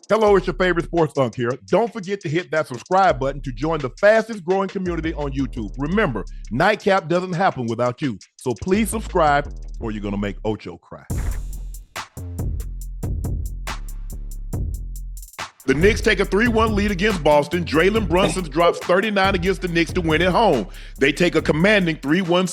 Hello, it's your favorite sports Unc here. Don't forget to hit that subscribe button to join the fastest growing community on YouTube. Remember, Nightcap doesn't happen without you. So please subscribe or you're going to make Ocho cry. The Knicks take a 3-1 lead against Boston. Jaylen Brunson drops 39 against the Knicks to win at home. They take a commanding 3-1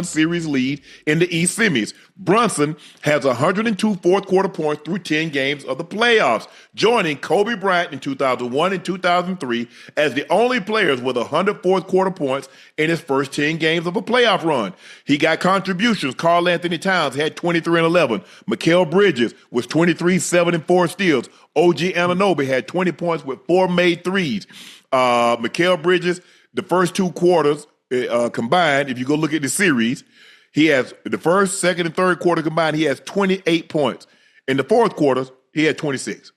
series lead in the East semis. Brunson has 102 fourth quarter points through 10 games of the playoffs, joining Kobe Bryant in 2001 and 2003 as the only players with 100 fourth quarter points in his first 10 games of a playoff run. He got contributions. Karl Anthony Towns had 23 and 11. Mikal Bridges was 23, 7 and 4 steals. OG Anunoby had 20 points with 4 made threes. Mikal Bridges, the first 2 quarters combined, if you go look at the series, he has the first, second, and third quarter combined, he has 28 points. In the fourth quarter, he had 26.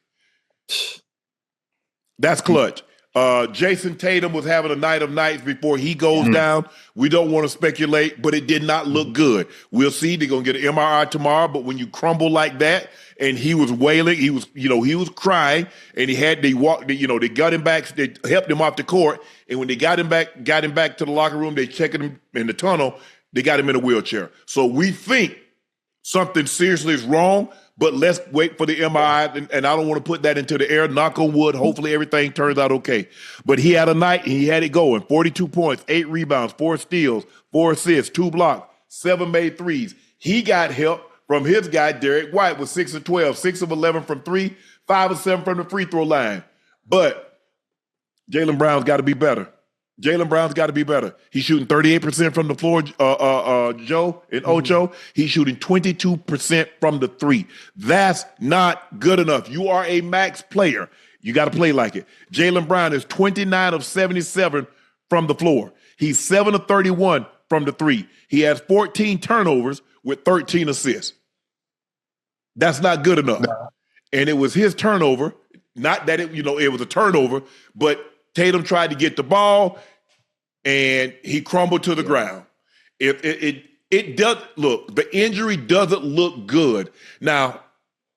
That's clutch. Jayson Tatum was having a night of nights before he goes down. We don't want to speculate, but it did not look good. We'll see. They're going to get an MRI tomorrow, but when you crumble like that, and he was wailing, he was crying, and they got him back, they helped him off the court, and when they got him back to the locker room, they checked him in the tunnel, they got him in a wheelchair. So we think something seriously is wrong, but let's wait for the MRI, and I don't want to put that into the air. Knock on wood. Hopefully everything turns out okay. But he had a night, and he had it going. 42 points, 8 rebounds, 4 steals, 4 assists, 2 blocks, 7 made threes. He got help from his guy, Derek White, with 6 of 12, 6 of 11 from 3, 5 of 7 from the free throw line. But Jaylen Brown's got to be better. Jaylen Brown's got to be better. He's shooting 38% from the floor, Joe and Ocho. He's shooting 22% from the 3. That's not good enough. You are a max player. You got to play like it. Jaylen Brown is 29 of 77 from the floor. He's 7 of 31 from the 3. He has 14 turnovers with 13 assists. That's not good enough. No. And it was his turnover, not that it was a turnover, but Tatum tried to get the ball, and he crumbled to the ground. It does look, the injury doesn't look good. Now,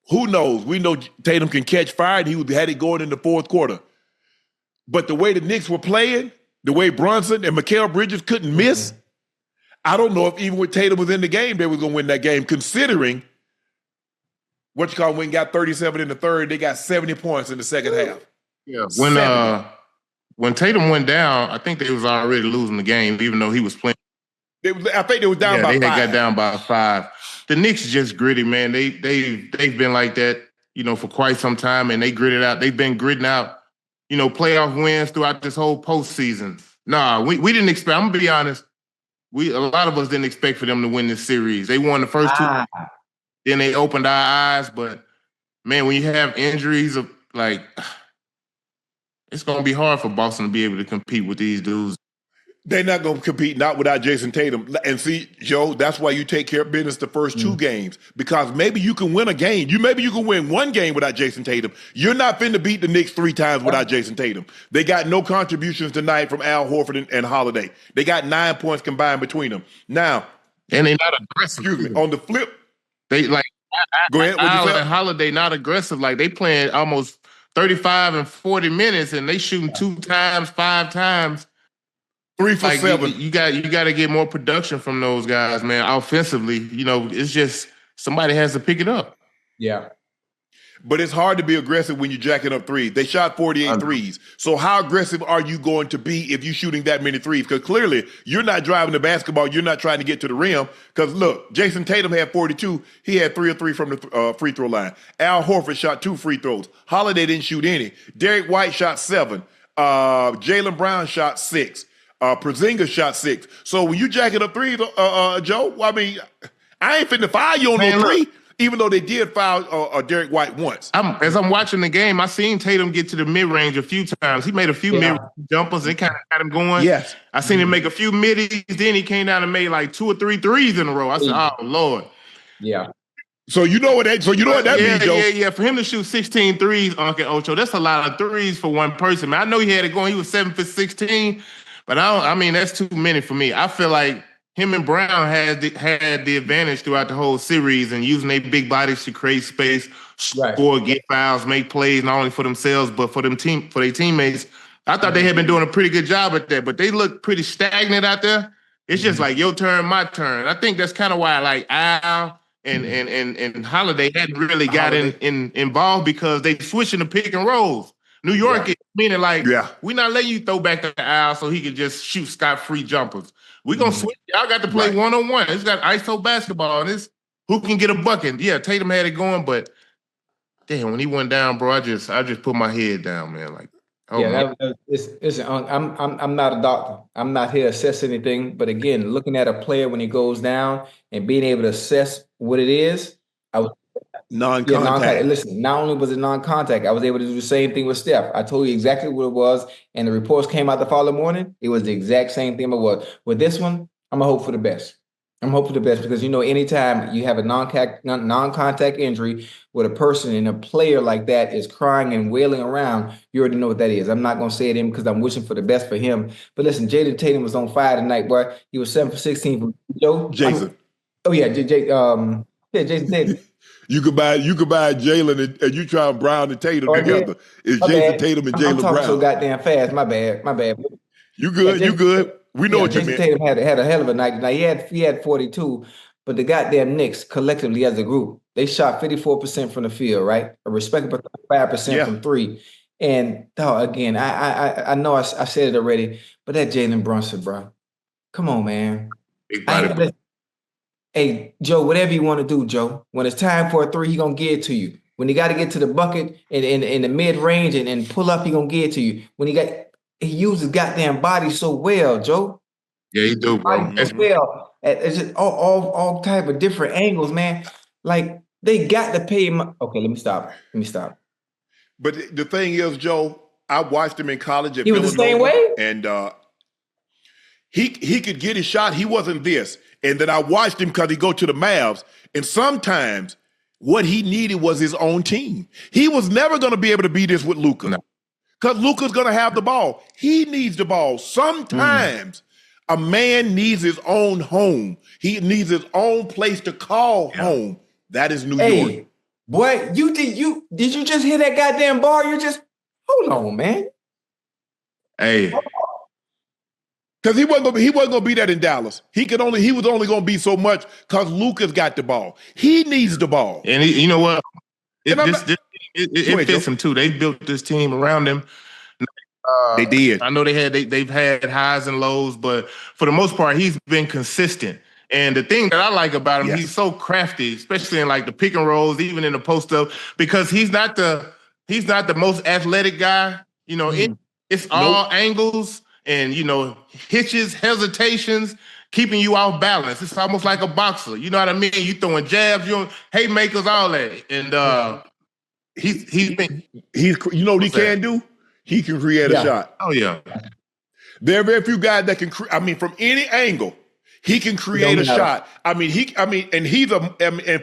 who knows? We know Tatum can catch fire, and he had it going in the fourth quarter. But the way the Knicks were playing, the way Brunson and Mikal Bridges couldn't miss, I don't know if even with Tatum was in the game, they were going to win that game, considering when we got 37 in the third, they got 70 points in the second half. Yeah, when Tatum went down, I think they was already losing the game, even though he was playing. I think they was down by 5. They got down by 5. The Knicks is just gritty, man. They've been like that, for quite some time, and they gritted out. They've been gritting out, playoff wins throughout this whole postseason. Nah, we didn't expect. I'm gonna be honest. A lot of us didn't expect for them to win this series. They won the first 2, then they opened our eyes. But man, when you have injuries it's going to be hard for Boston to be able to compete with these dudes. They're not going to compete not without Jayson Tatum. And see, Joe, that's why you take care of business the first 2 games, because maybe you can win a game. Maybe you can win 1 game without Jayson Tatum. You're not finna beat the Knicks 3 times without Jayson Tatum. They got no contributions tonight from Al Horford and Holiday. They got 9 points combined between them. Now, and they're not aggressive. Excuse me. On the flip, they go ahead. Al and Holiday not aggressive. Like they playing almost 35 and 40 minutes, and they shooting 2 times, 5 times. 3 for 7. You got to get more production from those guys, man. Offensively, it's just somebody has to pick it up. Yeah. But it's hard to be aggressive when you're jacking up threes. They shot 48 threes. So how aggressive are you going to be if you're shooting that many threes? Because clearly you're not driving the basketball. You're not trying to get to the rim. Because look, Jayson Tatum had 42. He had 3 of 3 from the free throw line. Al Horford shot 2 free throws. Holiday didn't shoot any. Derek White shot 7. Jaylen Brown shot 6. Porzingis shot 6. So when you jacking up threes, Joe, I mean, I ain't finna foul you on no 3. Even though they did foul Derek White once. As I'm watching the game, I seen Tatum get to the mid-range a few times. He made a few mid jumpers. It kind of got him going. Yes. I seen him make a few middies. Then he came down and made like 2 or 3 threes in a row. I said, oh, Lord. Yeah. So you know what that means, Joe. Yeah. For him to shoot 16 threes, Unc and Ocho, that's a lot of threes for one person. Man, I know he had it going. He was 7 for 16, but that's too many for me. I feel like him and Brown had the advantage throughout the whole series and using their big bodies to create space, Right. score, get fouls, make plays, not only for themselves, but for their teammates. I thought they had been doing a pretty good job at that, but they look pretty stagnant out there. It's just like your turn, my turn. I think that's kind of why like Al and Holiday hadn't really got involved because they switching the pick and rolls. New York is meaning like we're not letting you throw back to Al so he can just shoot scot-free jumpers. We're gonna switch. Y'all got to play one-on-one. It's got ISO basketball, and it's who can get a bucket. Yeah, Tatum had it going, but damn, when he went down, bro, I just put my head down, man. Like, listen, I'm not a doctor. I'm not here to assess anything. But again, looking at a player when he goes down and being able to assess what it is, I was non-contact. Listen, not only was it non-contact, I was able to do the same thing with Steph. I told you exactly what it was, and the reports came out the following morning. It was the exact same thing it was. With this one, I'm gonna hope for the best. I'm hoping for the best because anytime you have a non-contact injury with a person and a player like that is crying and wailing around, you already know what that is. I'm not gonna say it in because I'm wishing for the best for him. But listen, Jayson Tatum was on fire tonight, boy. He was 7 for 16 from Joe. Jayson. Jayson Tatum. You could buy Jalen and you try Brown and Tatum together. It's Jayson Tatum and Jaylen Brown. I'm talking so goddamn fast. My bad. You good? You good? We know what you meant. Tatum had a hell of a night tonight. He had 42, but the goddamn Knicks collectively as a group, they shot 54% from the field, right? A respectable 5% from three. And again, I know I said it already, but that Jalen Brunson, bro, come on, man. Hey, Joe, whatever you want to do, Joe. When it's time for a three, he gonna give it to you. When he got to get to the bucket in the mid range and pull up, he gonna give it to you. He uses goddamn body so well, Joe. Yeah, he do, bro. As well. It's just all type of different angles, man. Like they got to pay him. Okay, let me stop. But the thing is, Joe, I watched him in college at Villanova. He was the same way? And he could get his shot. He wasn't this. And then I watched him because he go to the Mavs. And sometimes what he needed was his own team. He was never going to be able to be this with Luka. No. Because Luka's going to have the ball. He needs the ball. Sometimes a man needs his own home. He needs his own place to call home. That is New York. Boy, did you just hear that goddamn bar? Hold on, man. Hey. Because he wasn't gonna be that in Dallas. He was only gonna be so much because Luka's got the ball. He needs the ball. And you know what? It fits him too. They built this team around him. They did. I know they've had highs and lows, but for the most part, he's been consistent. And the thing that I like about him, he's so crafty, especially in like the pick and rolls, even in the post up, because he's not the most athletic guy. It's all angles and hitches, hesitations, keeping you off balance. It's almost like a boxer. You know what I mean? You throwing jabs, haymakers, all that. And he's been. You know what he can do? He can create a shot. Oh yeah. There are very few guys that can. From any angle, he can create a shot. And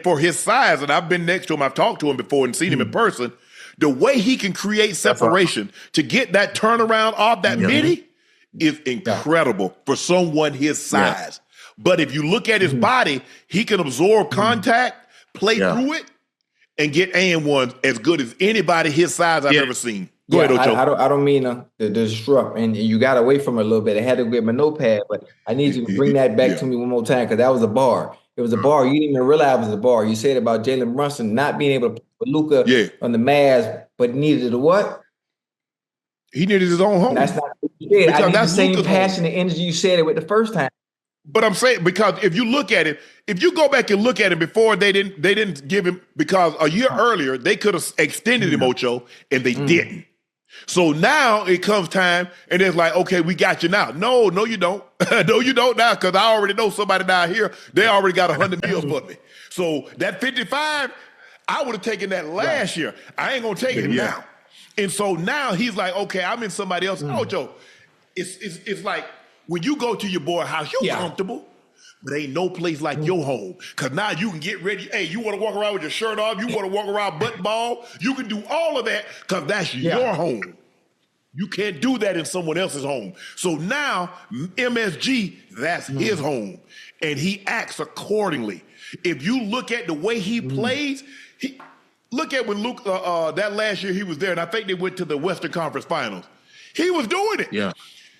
for his size, and I've been next to him, I've talked to him before and seen him in person. The way he can create separation to get that turnaround off that midi is incredible for someone his size. But if you look at his body, he can absorb contact, play through it, and get and-ones as good as anybody his size I've ever seen. Go ahead, Ocho. I don't mean to disrupt, and you got away from it a little bit. I had to get my notepad, but I need you to bring that back to me one more time because that was a bar. It was a bar. You didn't even realize it was a bar. You said about Jalen Brunson not being able to put Luka on the Mavs, but needed a what? He needed his own home. That's not what you said. I need the same passion and energy you said it with the first time. But I'm saying, because if you look at it, if you go back and look at it before, they didn't give him, because a year earlier they could have extended him, Ocho, and they didn't. So now it comes time, and it's like, okay, we got you now. No, you don't. No, you don't now, because I already know somebody down here, they already got 100 meals for me. So that 55, I would have taken that last year. I ain't going to take it now. And so now he's like, okay, I'm in somebody else. Ocho, it's like when you go to your boy house, you're comfortable. But ain't no place like your home. Because now you can get ready. Hey, you want to walk around with your shirt off? You want to walk around butt ball? You can do all of that because that's your home. You can't do that in someone else's home. So now MSG, that's his home. And he acts accordingly. If you look at the way he plays, Look at when Luke that last year he was there, and I think they went to the Western Conference Finals. He was doing it. Yeah.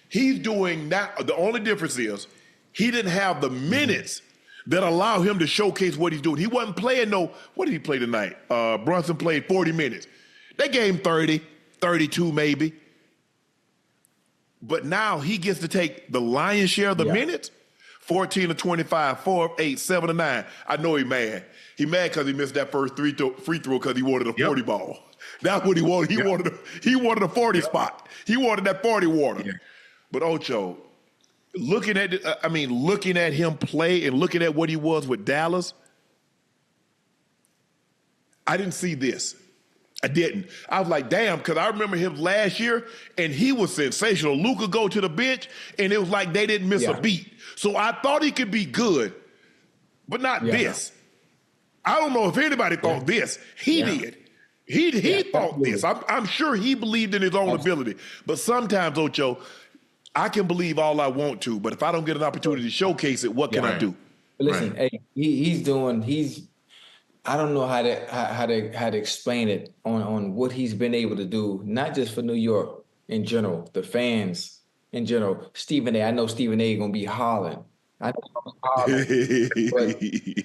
He's doing that. The only difference is he didn't have the minutes that allow him to showcase what he's doing. He wasn't playing what did he play tonight? Brunson played 40 minutes. They gave him 30, 32 maybe. But now he gets to take the lion's share of the minutes. 14 to 25, 4 of 8, 7 to 9. I know he's mad. He mad because he missed that first free throw because he wanted a 40 ball. That's what he wanted. He wanted a 40 spot. He wanted that 40 water. Yeah. But Ocho, looking at him play and looking at what he was with Dallas, I didn't see this. I didn't. I was like, damn, because I remember him last year, and he was sensational. Luka go to the bench, and it was like they didn't miss a beat. So I thought he could be good, but not this. I don't know if anybody thought this. He did. He thought this. I'm sure he believed in his own ability. But sometimes, Ocho, I can believe all I want to, but if I don't get an opportunity to showcase it, what can I do? But listen, hey, he's I don't know how to explain it on what he's been able to do, not just for New York in general, the fans in general. Stephen A. I know Stephen A. gonna be hollering. I know he's hollering.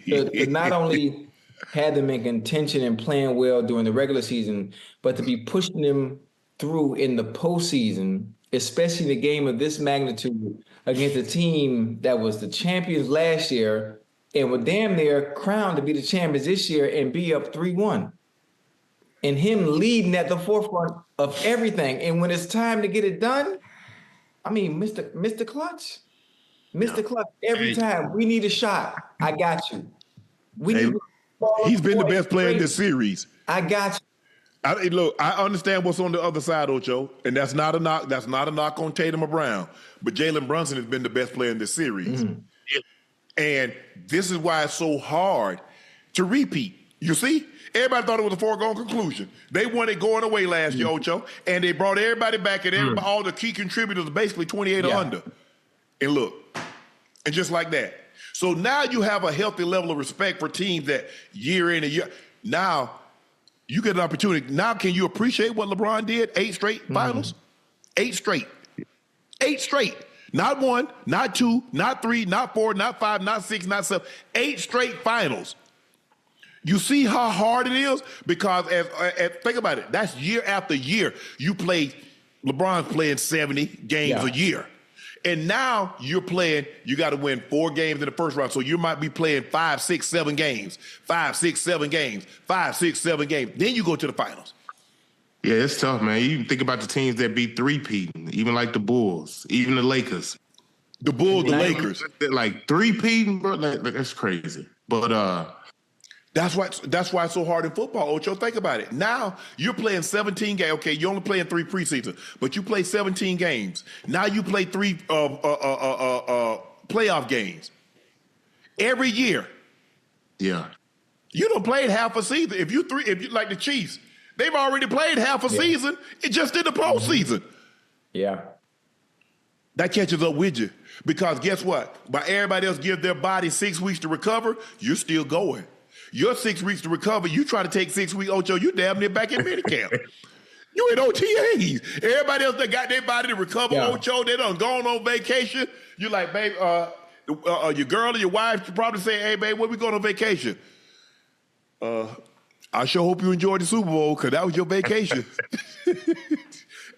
But to not only have them in contention and playing well during the regular season, but to be pushing them through in the postseason, especially in a game of this magnitude against a team that was the champions last year and were damn near crowned to be the champions this year and be up 3-1. And him leading at the forefront of everything. And when it's time to get it done, I mean, Mr. Clutch. Mr. Clutch, every time we need a shot, I got you. He's been the best player in this series. I got you. Look, I understand what's on the other side, Ocho, and that's not a knock. That's not a knock on Tatum or Brown. But Jaylen Brunson has been the best player in this series. Mm-hmm. And this is why it's so hard to repeat. You see? Everybody thought it was a foregone conclusion. They won it going away last year, Ocho, and they brought everybody back, and all the key contributors basically 28 or under. And look, and just like that. So now you have a healthy level of respect for teams that year in and year. Now you get an opportunity. Now can you appreciate what LeBron did? 8 straight finals? 8 straight. 8 straight. Not 1, not 2, not 3, not 4, not 5, not 6, not 7. 8 straight finals. You see how hard it is? Because think about it. That's year after year. LeBron's playing 70 games a year. And now you got to win 4 games in the first round. So you might be playing 5, 6, 7 games. 5, 6, 7 games. 5, 6, 7 games. Then you go to the finals. Yeah, it's tough, man. You think about the teams that beat 3-peating, even like the Bulls, even the Lakers. The Bulls, the Lakers. Like 3-peating, bro, that's crazy. But that's why it's so hard in football, Ocho. Think about it. Now you're playing 17 games. Okay, you're only playing 3 preseason, but you play 17 games. Now you play 3 playoff games every year. Yeah. You don't play half a season. If you like the Chiefs, they've already played half a season. It just in the postseason. Yeah. That catches up with you. Because guess what? While everybody else gives their body 6 weeks to recover, you're still going. Your 6 weeks to recover, you try to take 6 weeks, Ocho, you damn near back in minicamp. You in OTAs. Everybody else that got their body to recover, Ocho, they done gone on vacation. You like, babe, your girl or your wife probably say, hey, babe, where we going on vacation? I sure hope you enjoyed the Super Bowl because that was your vacation.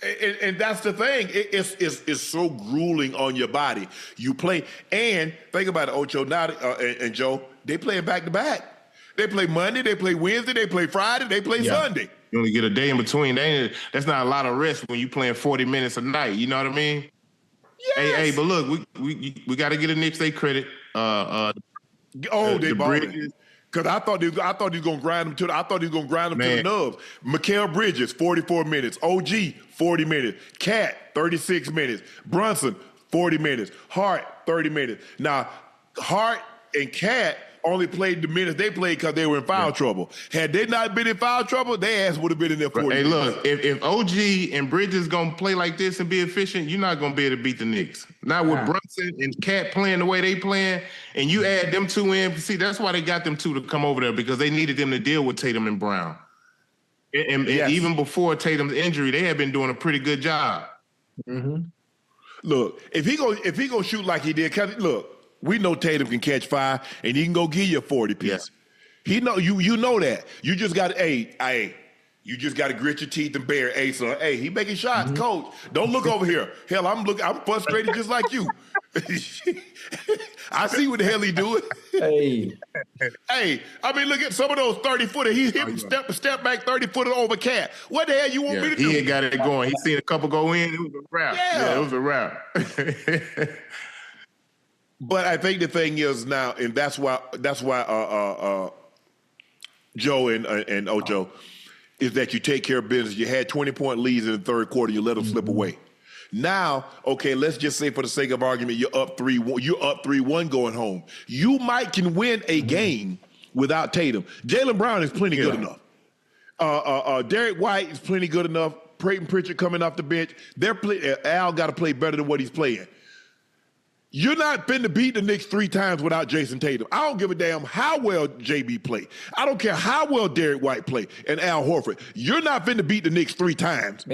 And that's the thing. It's so grueling on your body. You play, and think about it, Ocho, now, and Joe, they play back to back. They play Monday, they play Wednesday, they play Friday, they play Sunday. You only get a day in between. That's not a lot of rest when you playing 40 minutes a night. You know what I mean? Yes. Hey, but look, we got to get the Knicks their credit. They balling. Because I thought he was going to grind them to the nubs. Mikal Bridges, 44 minutes. OG, 40 minutes. Cat, 36 minutes. Brunson, 40 minutes. Hart, 30 minutes. Now, Hart and Cat only played the minutes they played because they were in foul trouble. Had they not been in foul trouble, their ass would have been in there 40 minutes. Hey, look, if OG and Bridges going to play like this and be efficient, you're not going to be able to beat the Knicks. Now with Brunson and Cat playing the way they playing, and you add them 2 in, see, that's why they got them 2 to come over there, because they needed them to deal with Tatum and Brown. And even before Tatum's injury, they had been doing a pretty good job. Mm-hmm. Look, if he go shoot like he did, look, we know Tatum can catch fire and he can go give you a 40 piece. Yeah. He know you know that. You just got you just got to grit your teeth and bear. Hey, son, hey, he making shots, coach. Don't look over here. Hell, I'm frustrated just like you. I see what the hell he doing. Hey, I mean, look at some of those 30-footer. He hit him step back 30-footer over Cat. What the hell you want me to do? He ain't got it going. He seen a couple go in. It was a wrap. Yeah, it was a wrap. But I think the thing is now, and that's why Joe and Ocho is that you take care of business. You had 20-point leads in the third quarter. You let them slip away. Now, okay, let's just say for the sake of argument, you're up 3-1. You're up 3-1 going home. You can win a game without Tatum. Jaylen Brown is plenty good enough. Derek White is plenty good enough. Peyton Pritchard coming off the bench. Al got to play better than what he's playing. You're not finna beat the Knicks 3 times without Jayson Tatum. I don't give a damn how well JB play. I don't care how well Derek White play and Al Horford. You're not finna beat the Knicks 3 times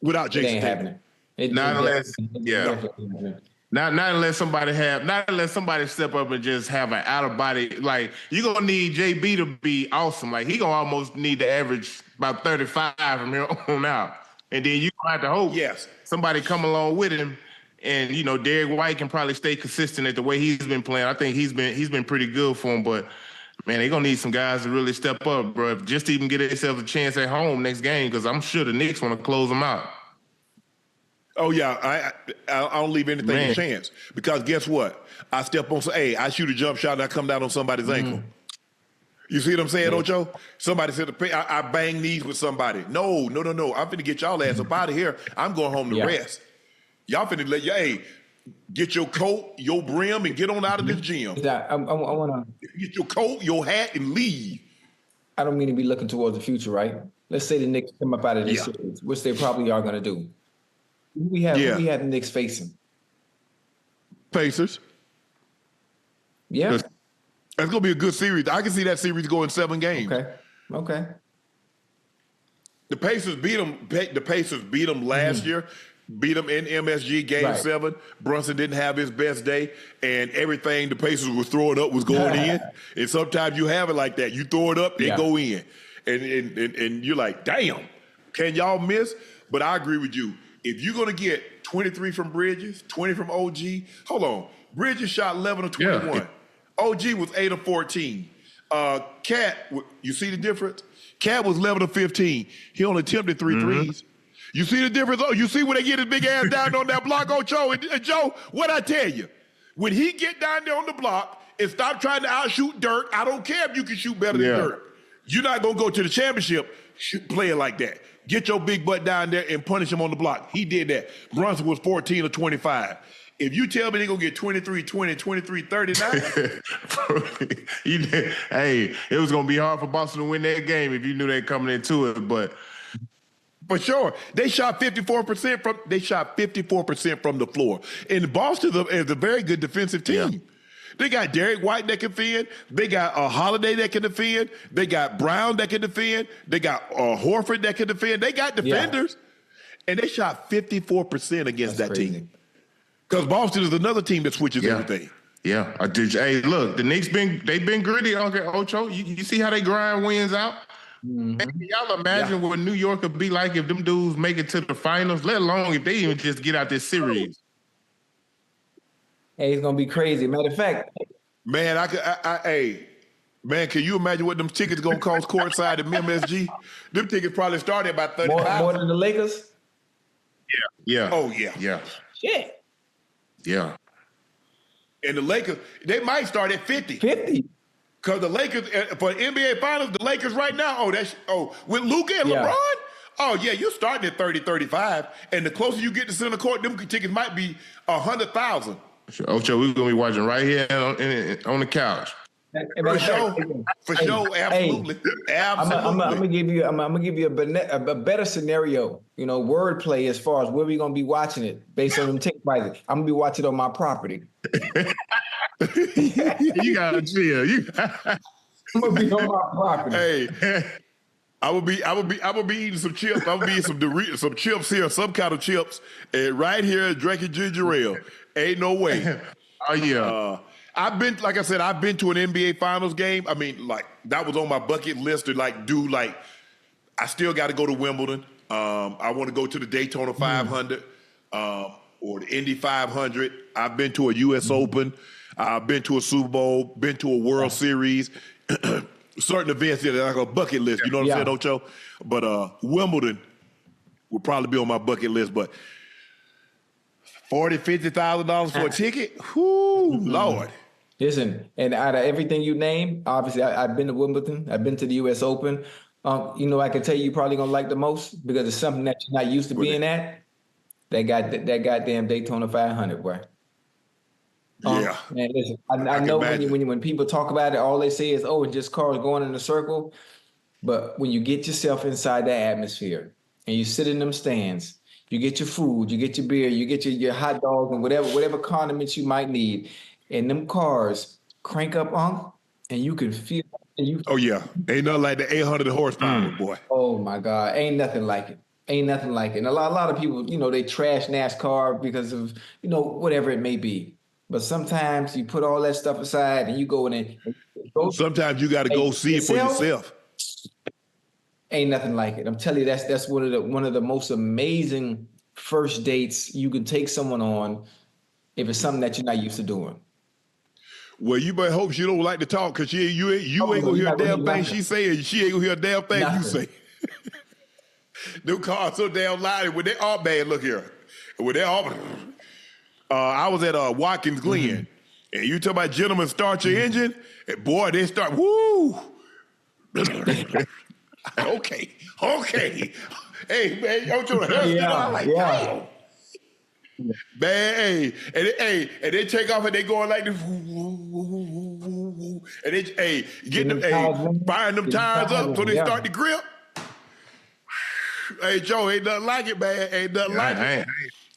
without Jayson Tatum. Not unless somebody step up and just have an out of body. Like, you're gonna need JB to be awesome. Like, he gonna almost need to average about 35 from here on out. And then you gonna have to hope somebody come along with him. And, you know, Derek White can probably stay consistent at the way he's been playing. I think he's been pretty good for him. But, man, they're going to need some guys to really step up, bro, just to even get themselves a chance at home next game, because I'm sure the Knicks want to close them out. Oh, yeah. I don't leave anything to chance. Because guess what? I step on I shoot a jump shot and I come down on somebody's ankle. You see what I'm saying, Ocho? Somebody said, I bang knees with somebody. No. I'm finna get y'all ass up out of here. I'm going home to rest. Y'all finna let get your coat, your brim, and get on out of this gym. I want to get your coat, your hat, and leave. I don't mean to be looking towards the future, right? Let's say the Knicks come up out of this series, which they probably are going to do. Who we have the Knicks facing? Pacers. Yeah. That's going to be a good series. I can see that series going 7 games. Okay. The Pacers beat them. The Pacers beat them last year. Beat them in MSG Game 7. Brunson didn't have his best day, and everything the Pacers were throwing up was going in. And sometimes you have it like that. You throw it up, they go in. And you're like, damn, can y'all miss? But I agree with you. If you're going to get 23 from Bridges, 20 from OG, hold on. Bridges shot 11 of 21. Yeah. OG was 8 of 14. Cat, you see the difference? Cat was 11 of 15. He only attempted 3 threes. You see the difference? Oh, you see when they get his big ass down on that block, Ocho? And Joe, what I tell you, when he get down there on the block and stop trying to outshoot Dirk, I don't care if you can shoot better than Dirk. You're not going to go to the championship playing like that. Get your big butt down there and punish him on the block. He did that. Brunson was 14 of 25. If you tell me they're going to get 23-20, 23-39. Hey, it was going to be hard for Boston to win that game if you knew they coming into it, but... For sure. They shot 54% from the floor. And Boston is a very good defensive team. Yeah. They got Derek White that can defend. They got Holiday that can defend. They got Brown that can defend. They got Horford that can defend. They got defenders. And they shot 54% against that team. Because Boston is another team that switches everything. Yeah. Hey, look, the Knicks they've been gritty, Unc and Ocho. You see how they grind wins out? Can y'all imagine what New York would be like if them dudes make it to the finals, let alone if they even just get out this series? Hey, it's gonna be crazy. Matter of fact, man, man, can you imagine what them tickets gonna cost courtside at MSG? Them tickets probably started about $35. More than the Lakers. Yeah. Oh yeah. Shit. Yeah. And the Lakers, they might start at 50. 50. Because the Lakers, for NBA Finals, the Lakers right now, with Luka and LeBron, you're starting at 30, 35. And the closer you get to center court, them tickets might be 100,000. Ocho, we're going to be watching right here on the couch. For sure, absolutely. I'm gonna give you a better scenario. You know, wordplay as far as where we gonna be watching it based on them ticket prices. I'm gonna be watching it on my property. You gotta chill. I'm gonna be on my property. Hey, I would be eating some chips. I would be eating some Doritos, some chips here, some kind of chips, and right here drinking ginger ale. Ain't no way. Oh yeah. I've been, like I said, I've been to an NBA Finals game. I mean, like that was on my bucket list to like do. Like, I still got to go to Wimbledon. I want to go to the Daytona 500 or the Indy 500. I've been to a U.S. Open. I've been to a Super Bowl. Been to a World Series. Certain events that are like a bucket list. You know what I'm saying, Ocho? But Wimbledon would probably be on my bucket list. But $40,000-$50,000 for a ticket? Whoo, Lord. Listen, and out of everything you name, obviously I've been to Wimbledon, I've been to the U.S. Open. I can tell you probably gonna like the most because it's something that you're not used to being at. That goddamn Daytona 500, boy. Yeah. Man, listen, I know when people talk about it, all they say is, "Oh, it's just cars going in a circle." But when you get yourself inside that atmosphere and you sit in them stands, you get your food, you get your beer, you get your hot dogs and whatever condiments you might need. And them cars crank up, and you can feel. Oh yeah, ain't nothing like the 800 horsepower, boy. Oh my God, ain't nothing like it. Ain't nothing like it. And a lot of people, they trash NASCAR because of whatever it may be. But sometimes you put all that stuff aside and you go in and sometimes you got to go see it for yourself. Ain't nothing like it. I'm telling you, that's one of the most amazing first dates you can take someone on if it's something that you're not used to doing. Well, you better hope she don't like to talk because you ain't gonna hear a damn thing she say, and she ain't gonna hear a damn thing you say. Them cars so damn loud. When they all bad, look here. When they all, I was at Watkins Glen, and you talk about gentlemen start your engine, and boy, they start woo. Okay. Hey man, don't you I'm like, damn. Man, and they take off and they going like this, and they getting them, firing them tires up so they start to grip. Hey Joe, ain't nothing like it, man. Ain't nothing like it.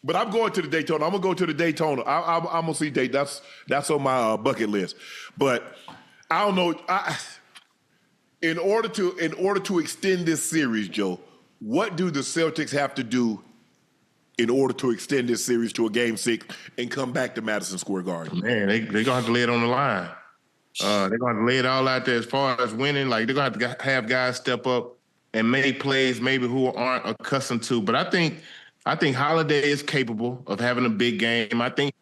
But I'm going to the Daytona. I'm gonna go to the Daytona. I'm gonna see Daytona. That's on my bucket list. But I don't know. In order to extend this series, Joe, what do the Celtics have to do in order to extend this series to a Game 6 and come back to Madison Square Garden? Man, they're going to have to lay it on the line. They're going to have to lay it all out there as far as winning. Like, they're going to have guys step up and make plays maybe who aren't accustomed to. But I think Holiday is capable of having a big game. I think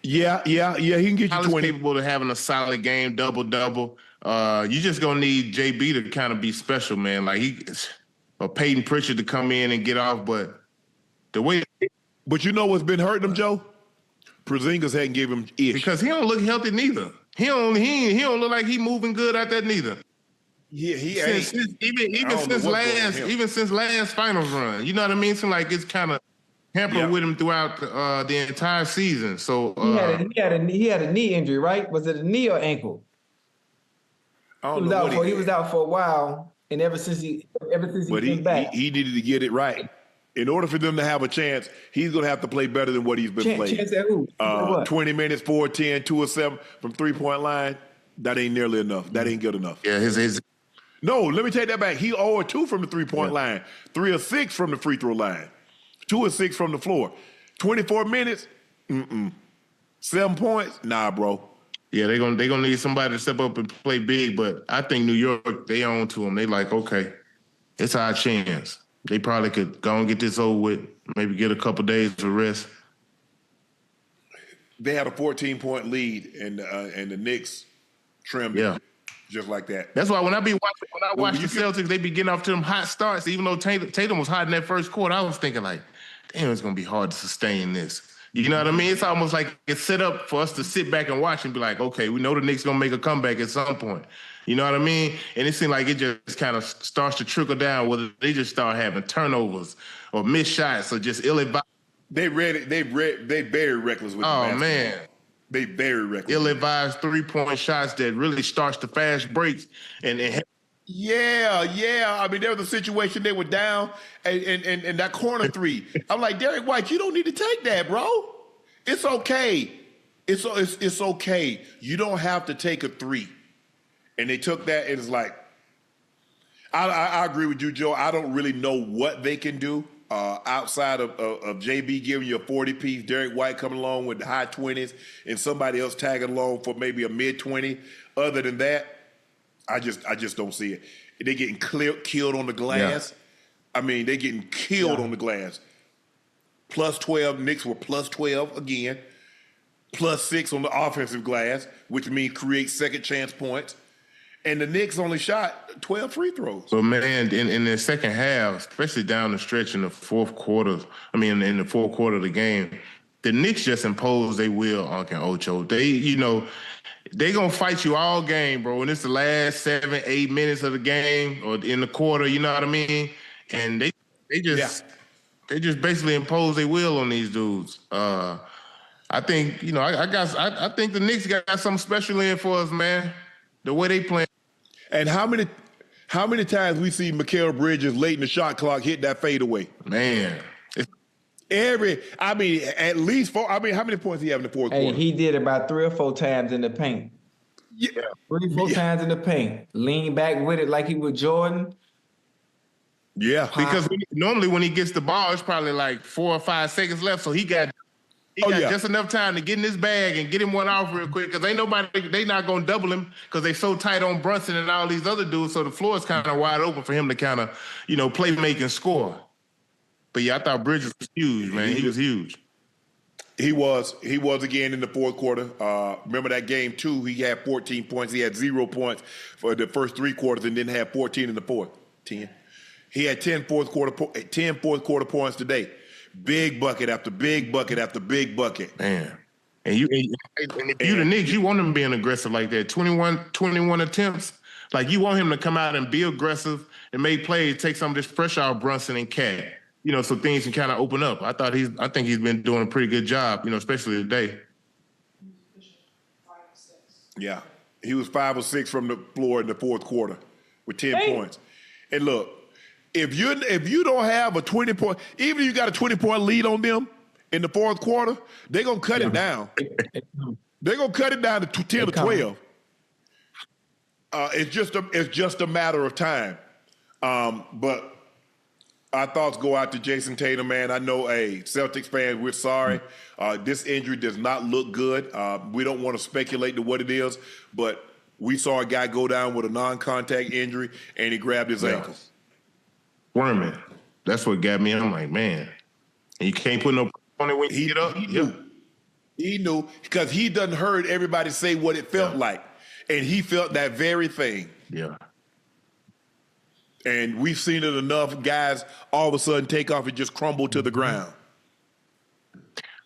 Yeah, he can get you 20. Capable of having a solid game, double-double. You just going to need JB to kind of be special, man. Like, or Peyton Pritchard to come in and get off, but the way. But you know what's been hurting him, Joe? Porzingis hadn't given him ish. Because he don't look healthy neither. He don't look like he moving good out there neither. Yeah, he ain't. Even since last finals run. You know what I mean? So like it's kind of hampered with him throughout the entire season. So he had a knee injury, right? Was it a knee or ankle? I don't know. He was out for a while, and ever since he came back, he needed to get it right. In order for them to have a chance, he's going to have to play better than what he's been playing. Chance at who? 20 minutes, 4 of 10, 2 of 7 from three-point line. That ain't nearly enough. That ain't good enough. Yeah, his. No, let me take that back. He 0 of 2 from the three-point line, 3 of 6 from the free throw line, 2 of 6 from the floor. 24 minutes, 7 points, nah, bro. Yeah, they're gonna need somebody to step up and play big. But I think New York, they own to him. They like, okay, it's our chance. They probably could go and get this over with, maybe get a couple days of rest. They had a 14-point lead, and the Knicks trimmed it just like that. That's why when I watch the Celtics, they be getting off to them hot starts. Even though Tatum was hot in that first quarter, I was thinking like, damn, it's gonna be hard to sustain this. You know what I mean? It's almost like it's set up for us to sit back and watch and be like, okay, we know the Knicks gonna make a comeback at some point. You know what I mean? And it seemed like it just kind of starts to trickle down, whether they just start having turnovers or missed shots or just ill-advised. They very reckless with the basketball. Man. They very reckless. Ill-advised three-point shots that really starts the fast breaks. Yeah. I mean, there was a situation they were down and that corner three. I'm like, Derek White, you don't need to take that, bro. It's okay. It's okay. You don't have to take a three. And they took that, and it's like, I agree with you, Joe. I don't really know what they can do outside of JB giving you a 40-piece, Derek White coming along with the high 20s, and somebody else tagging along for maybe a mid-20. Other than that, I just don't see it. They're getting killed on the glass. Yeah. I mean, they're getting killed on the glass. Plus 12, Knicks were plus 12 again. Plus 6 on the offensive glass, which means create second chance points. And the Knicks only shot 12 free throws. But, man, in the second half, especially down the stretch in the fourth quarter, in the fourth quarter of the game, the Knicks just imposed their will, Unc and Ocho. They going to fight you all game, bro. And it's the last 7-8 minutes of the game or in the quarter, you know what I mean? And they just basically impose their will on these dudes. I think, I think the Knicks got something special in for us, man. The way they play. And how many times we see Mikal Bridges late in the shot clock hit that fadeaway? Man. At least 4. How many points did he have in the fourth quarter? He did about 3 or 4 times in the paint. Yeah. 3 or 4 times in the paint. Lean back with it like he was Jordan. Yeah. Because normally when he gets the ball, it's probably like 4 or 5 seconds left, so he got just enough time to get in his bag and get him one off real quick because they not going to double him because they so tight on Brunson and all these other dudes, so the floor is kind of wide open for him to kind of, play, make, and score. But, yeah, I thought Bridges was huge, man. He was huge. He was again in the fourth quarter. Remember that game, too, he had 14 points. He had 0 points for the first 3 quarters and then had 14 in the fourth. 10. He had 10 fourth quarter points today. Big bucket after big bucket after big bucket. Man. And if you the Knicks, you want him being aggressive like that. 21 attempts. Like, you want him to come out and be aggressive and make plays, take some of this pressure off Brunson and Cat, so things can kind of open up. I think he's been doing a pretty good job, especially today. Yeah. He was 5 or 6 from the floor in the fourth quarter with 10 points. And look, if you don't have a 20-point, even if you got a 20-point lead on them in the fourth quarter, they're going to cut it down. They're going to cut it down to 10 or 12. It's just a matter of time. But our thoughts go out to Jayson Tatum, man. I know, Celtics fans, we're sorry. This injury does not look good. We don't want to speculate to what it is, but we saw a guy go down with a non-contact injury, and he grabbed his ankle. Squirming. That's what got me. I'm like, man, and you can't put no on it when you get up. He knew because he done heard everybody say what it felt like, and he felt that very thing. Yeah. And we've seen it enough, guys, all of a sudden take off and just crumble to the ground.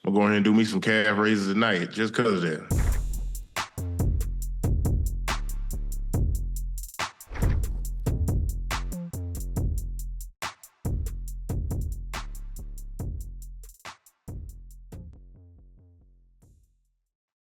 I'm going ahead and do me some calf raises tonight just because of that.